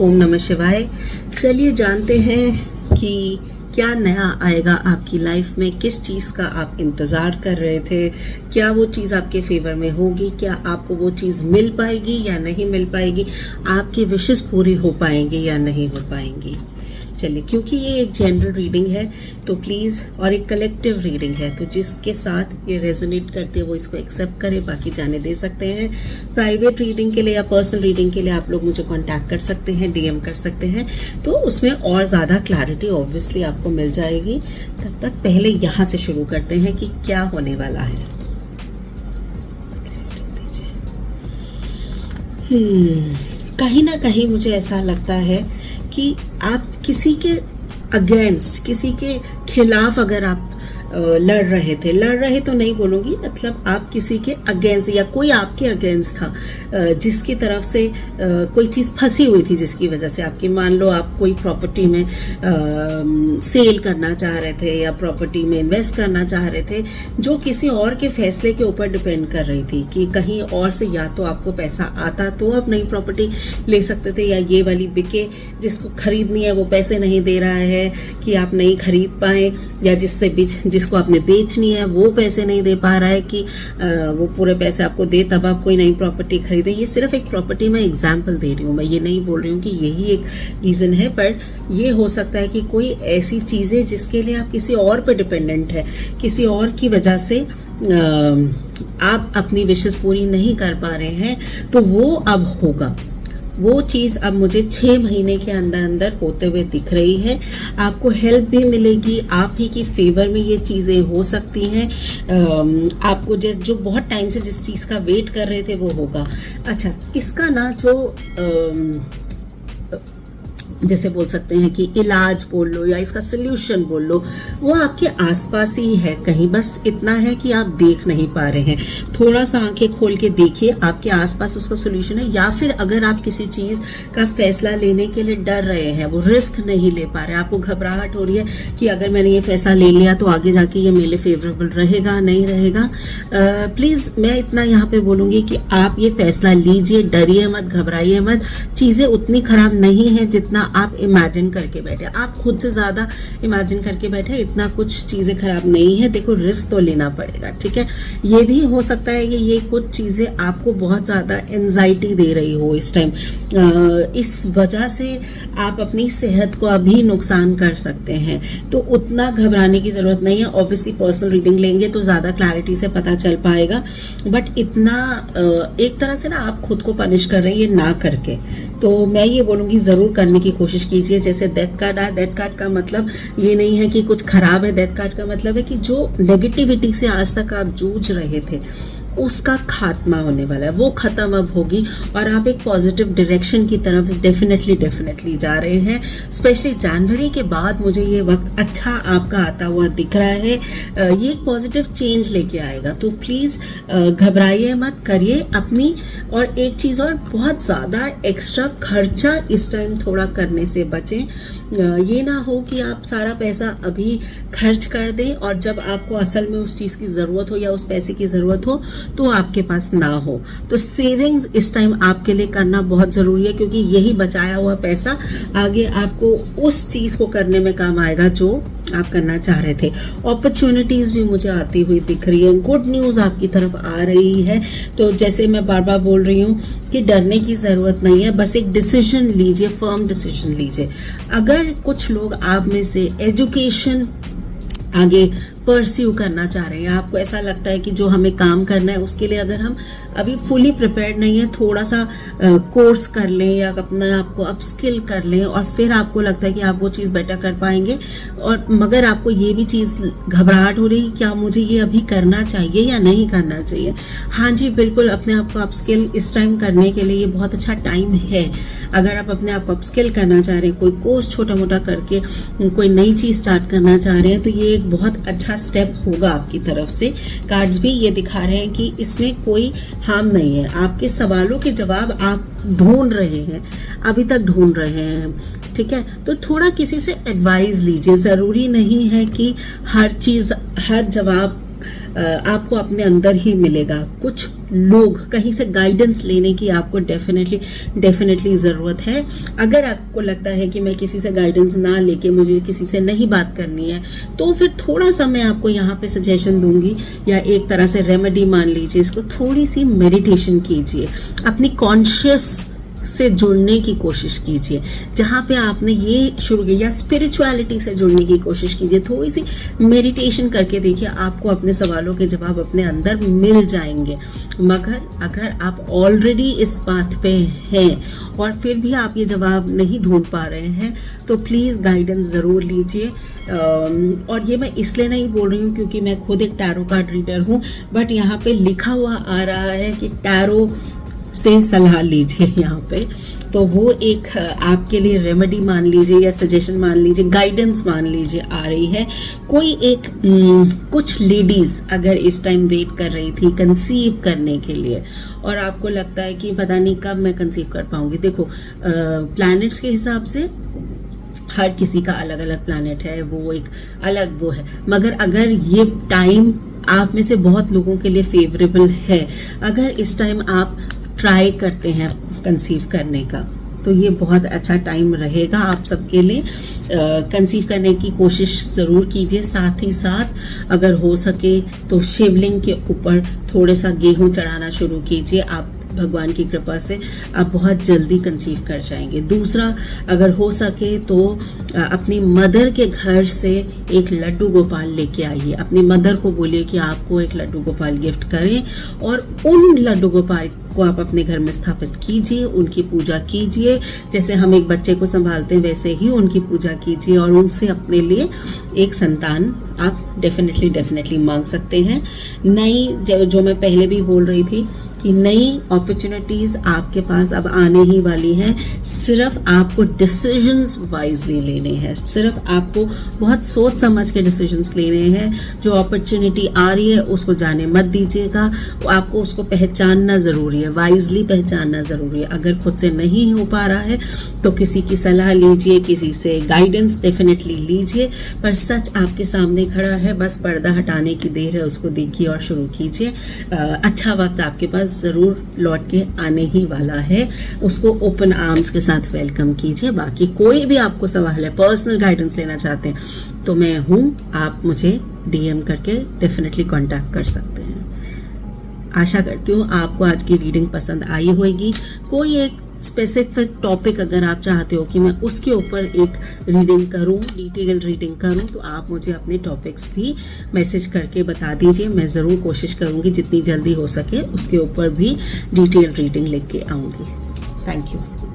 ओम नमः शिवाय। चलिए जानते हैं कि क्या नया आएगा आपकी लाइफ में, किस चीज़ का आप इंतज़ार कर रहे थे, क्या वो चीज़ आपके फेवर में होगी, क्या आपको वो चीज़ मिल पाएगी या नहीं मिल पाएगी, आपकी विशेस पूरी हो पाएंगी या नहीं हो पाएंगी। चलिए, क्योंकि ये एक जनरल रीडिंग है तो प्लीज़, और एक कलेक्टिव रीडिंग है तो जिसके साथ ये रेजोनेट करती है वो इसको एक्सेप्ट करे, बाकी जाने दे सकते हैं। प्राइवेट रीडिंग के लिए या पर्सनल रीडिंग के लिए आप लोग मुझे कांटेक्ट कर सकते हैं, डीएम कर सकते हैं, तो उसमें और ज़्यादा क्लैरिटी ऑब्वियसली आपको मिल जाएगी। तब तक पहले यहाँ से शुरू करते हैं कि क्या होने वाला है। कहीं ना कहीं मुझे ऐसा लगता है कि आप किसी के अगेंस्ट, किसी के खिलाफ अगर आप लड़ रहे तो नहीं बोलूँगी, मतलब आप किसी के अगेंस्ट या कोई आपके अगेंस्ट था, जिसकी तरफ से कोई चीज़ फंसी हुई थी, जिसकी वजह से आपकी, मान लो आप कोई प्रॉपर्टी में सेल करना चाह रहे थे या प्रॉपर्टी में इन्वेस्ट करना चाह रहे थे, जो किसी और के फैसले के ऊपर डिपेंड कर रही थी कि कहीं और से या तो आपको पैसा आता तो आप नई प्रॉपर्टी ले सकते थे, या ये वाली बिके, जिसको खरीदनी है वो पैसे नहीं दे रहा है कि आप नहीं खरीद पाए, या जिसको आपने बेचनी है वो पैसे नहीं दे पा रहा है कि वो पूरे पैसे आपको दे तब आप कोई नई प्रॉपर्टी खरीदे। ये सिर्फ एक प्रॉपर्टी में एग्जाम्पल दे रही हूँ, मैं ये नहीं बोल रही हूँ कि यही एक रीज़न है, पर ये हो सकता है कि कोई ऐसी चीज़ें जिसके लिए आप किसी और पे डिपेंडेंट है, किसी और की वजह से आप अपनी विशेस पूरी नहीं कर पा रहे हैं, तो वो अब होगा। वो चीज़ अब मुझे 6 महीने के अंदर अंदर होते हुए दिख रही है। आपको हेल्प भी मिलेगी, आप ही की फेवर में ये चीज़ें हो सकती हैं। आपको जो बहुत टाइम से जिस चीज़ का वेट कर रहे थे वो होगा। अच्छा, इसका ना जो जैसे बोल सकते हैं कि इलाज बोल लो या इसका सल्यूशन बोल लो, वो आपके आसपास ही है कहीं, बस इतना है कि आप देख नहीं पा रहे हैं। थोड़ा सा आंखें खोल के देखिए, आपके आसपास उसका सल्यूशन है। या फिर अगर आप किसी चीज़ का फैसला लेने के लिए डर रहे हैं, वो रिस्क नहीं ले पा रहे, आपको घबराहट हो रही है कि अगर मैंने ये फैसला ले लिया तो आगे जाके ये मेरे लिए फेवरेबल रहेगा नहीं रहेगा, प्लीज़ मैं इतना यहाँ पे बोलूँगी कि आप ये फैसला लीजिए, डरिए मत, घबराइए मत। चीज़ें उतनी खराब नहीं है जितना आप इमेजिन करके बैठे, आप खुद से ज़्यादा इमेजिन करके बैठे, इतना कुछ चीज़ें खराब नहीं है। देखो, रिस्क तो लेना पड़ेगा, ठीक है। ये भी हो सकता है कि ये कुछ चीज़ें आपको बहुत ज़्यादा एंजाइटी दे रही हो इस टाइम, इस वजह से आप अपनी सेहत को अभी नुकसान कर सकते हैं, तो उतना घबराने की ज़रूरत नहीं है। ऑब्वियसली पर्सनल रीडिंग लेंगे तो ज़्यादा क्लैरिटी से पता चल पाएगा, बट इतना एक तरह से ना आप खुद को पनिश कर रहे हैं ये ना करके, तो मैं ये बोलूँगी ज़रूर करने की कोशिश कीजिए। जैसे डेथ कार्ड आया, डेथ कार्ड का मतलब ये नहीं है कि कुछ खराब है, डेथ कार्ड का मतलब है कि जो नेगेटिविटी से आज तक आप जूझ रहे थे उसका खात्मा होने वाला है, वो खत्म अब होगी और आप एक पॉजिटिव डायरेक्शन की तरफ डेफिनेटली जा रहे हैं। स्पेशली जनवरी के बाद मुझे ये वक्त अच्छा आपका आता हुआ दिख रहा है, ये एक पॉजिटिव चेंज लेके आएगा, तो प्लीज़ घबराइए मत, करिए अपनी। और एक चीज़ और, बहुत ज़्यादा एक्स्ट्रा खर्चा इस टाइम थोड़ा करने से बचें। ये ना हो कि आप सारा पैसा अभी खर्च कर दें और जब आपको असल में उस चीज़ की ज़रूरत हो या उस पैसे की ज़रूरत हो तो आपके पास ना हो। तो सेविंग्स इस टाइम आपके लिए करना बहुत ज़रूरी है, क्योंकि यही बचाया हुआ पैसा आगे आपको उस चीज़ को करने में काम आएगा जो आप करना चाह रहे थे। अपॉर्चुनिटीज़ भी मुझे आती हुई दिख रही है, गुड न्यूज़ आपकी तरफ आ रही है। तो जैसे मैं बार बार बोल रही हूँ कि डरने की ज़रूरत नहीं है, बस एक डिसीजन लीजिए, फर्म डिसीजन लीजिए। अगर कुछ लोग आप में से एजुकेशन आगे परस्यू करना चाह रहे हैं, आपको ऐसा लगता है कि जो हमें काम करना है उसके लिए अगर हम अभी फुली प्रिपेयर्ड नहीं है, थोड़ा सा कोर्स कर लें या अपना आपको अपस्किल कर लें और फिर आपको लगता है कि आप वो चीज़ बेटर कर पाएंगे, और मगर आपको ये भी चीज़ घबराहट हो रही, क्या मुझे ये अभी करना चाहिए या नहीं करना चाहिए। हाँ जी, बिल्कुल, अपने आप को अपस्किल इस टाइम करने के लिए ये बहुत अच्छा टाइम है। अगर आप अपने आप अपस्किल करना चाह रहे हैं, कोई कोर्स छोटा मोटा करके कोई नई चीज़ स्टार्ट करना चाह रहे हैं, तो ये एक बहुत अच्छा स्टेप होगा आपकी तरफ से। कार्ड्स भी ये दिखा रहे हैं कि इसमें कोई हार्म नहीं है, आपके सवालों के जवाब आप ढूंढ रहे हैं, अभी तक ढूंढ रहे हैं, ठीक है। तो थोड़ा किसी से एडवाइस लीजिए, ज़रूरी नहीं है कि हर चीज़, हर जवाब आपको अपने अंदर ही मिलेगा। कुछ लोग कहीं से गाइडेंस लेने की आपको डेफिनेटली ज़रूरत है। अगर आपको लगता है कि मैं किसी से गाइडेंस ना लेके मुझे किसी से नहीं बात करनी है, तो फिर थोड़ा सा मैं आपको यहाँ पे सजेशन दूंगी, या एक तरह से रेमेडी मान लीजिए इसको, थोड़ी सी मेडिटेशन कीजिए, अपनी कॉन्शियस से जुड़ने की कोशिश कीजिए। जहाँ पे आपने ये शुरू किया, या स्पिरिचुअलिटी से जुड़ने की कोशिश कीजिए, थोड़ी सी मेडिटेशन करके देखिए, आपको अपने सवालों के जवाब अपने अंदर मिल जाएंगे। मगर अगर आप ऑलरेडी इस बात पे हैं और फिर भी आप ये जवाब नहीं ढूंढ पा रहे हैं, तो प्लीज़ गाइडेंस ज़रूर लीजिए। और ये मैं इसलिए नहीं बोल रही हूँ क्योंकि मैं खुद एक टैरो कार्ड रीडर हूँ, बट यहाँ पे लिखा हुआ आ रहा है कि टैरो से सलाह लीजिए यहाँ पे, तो वो एक आपके लिए रेमेडी मान लीजिए, या सजेशन मान लीजिए, गाइडेंस मान लीजिए आ रही है। कोई एक कुछ लेडीज अगर इस टाइम वेट कर रही थी कंसीव करने के लिए, और आपको लगता है कि पता नहीं कब मैं कंसीव कर पाऊंगी। देखो प्लैनेट्स के हिसाब से हर किसी का अलग अलग प्लैनेट है, वो एक अलग वो है, मगर अगर ये टाइम आप में से बहुत लोगों के लिए फेवरेबल है, अगर इस टाइम आप ट्राई करते हैं कंसीव करने का, तो ये बहुत अच्छा टाइम रहेगा आप सबके लिए। कंसीव करने की कोशिश ज़रूर कीजिए। साथ ही साथ अगर हो सके तो शिवलिंग के ऊपर थोड़ा सा गेहूं चढ़ाना शुरू कीजिए। आप भगवान की कृपा से आप बहुत जल्दी कंसीव कर जाएंगे। दूसरा, अगर हो सके तो अपनी मदर के घर से एक लड्डू गोपाल लेके आइए। अपनी मदर को बोलिए कि आपको एक लड्डू गोपाल गिफ्ट करें, और उन लड्डू गोपाल को आप अपने घर में स्थापित कीजिए, उनकी पूजा कीजिए। जैसे हम एक बच्चे को संभालते हैं वैसे ही उनकी पूजा कीजिए, और उनसे अपने लिए एक संतान आप डेफिनेटली मांग सकते हैं। नई जो मैं पहले भी बोल रही थी कि नई अपॉर्चुनिटीज आपके पास अब आने ही वाली हैं। सिर्फ आपको डिसीजंस वाइजली लेने हैं, सिर्फ आपको बहुत सोच समझ के डिसीजंस लेने हैं। जो अपॉर्चुनिटी आ रही है उसको जाने मत दीजिएगा, आपको उसको पहचानना ज़रूरी है, वाइजली पहचानना ज़रूरी है। अगर खुद से नहीं हो पा रहा है तो किसी की सलाह लीजिए, किसी से गाइडेंस डेफिनेटली लीजिए। पर सच आपके सामने खड़ा है, बस पर्दा हटाने की देर है, उसको देखिए और शुरू कीजिए। अच्छा वक्त आपके पास ज़रूर लौट के आने ही वाला है, उसको ओपन आर्म्स के साथ वेलकम कीजिए। बाकी कोई भी आपको सवाल है, पर्सनल गाइडेंस लेना चाहते हैं, तो मैं हूँ, आप मुझे डीएम करके डेफिनेटली कांटेक्ट कर सकते हैं। आशा करती हूँ आपको आज की रीडिंग पसंद आई होगी। कोई एक स्पेसिफिक टॉपिक अगर आप चाहते हो कि मैं उसके ऊपर एक रीडिंग करूं, डिटेल रीडिंग करूं, तो आप मुझे अपने टॉपिक्स भी मैसेज करके बता दीजिए। मैं ज़रूर कोशिश करूंगी जितनी जल्दी हो सके उसके ऊपर भी डिटेल रीडिंग लेके आऊंगी। Thank you.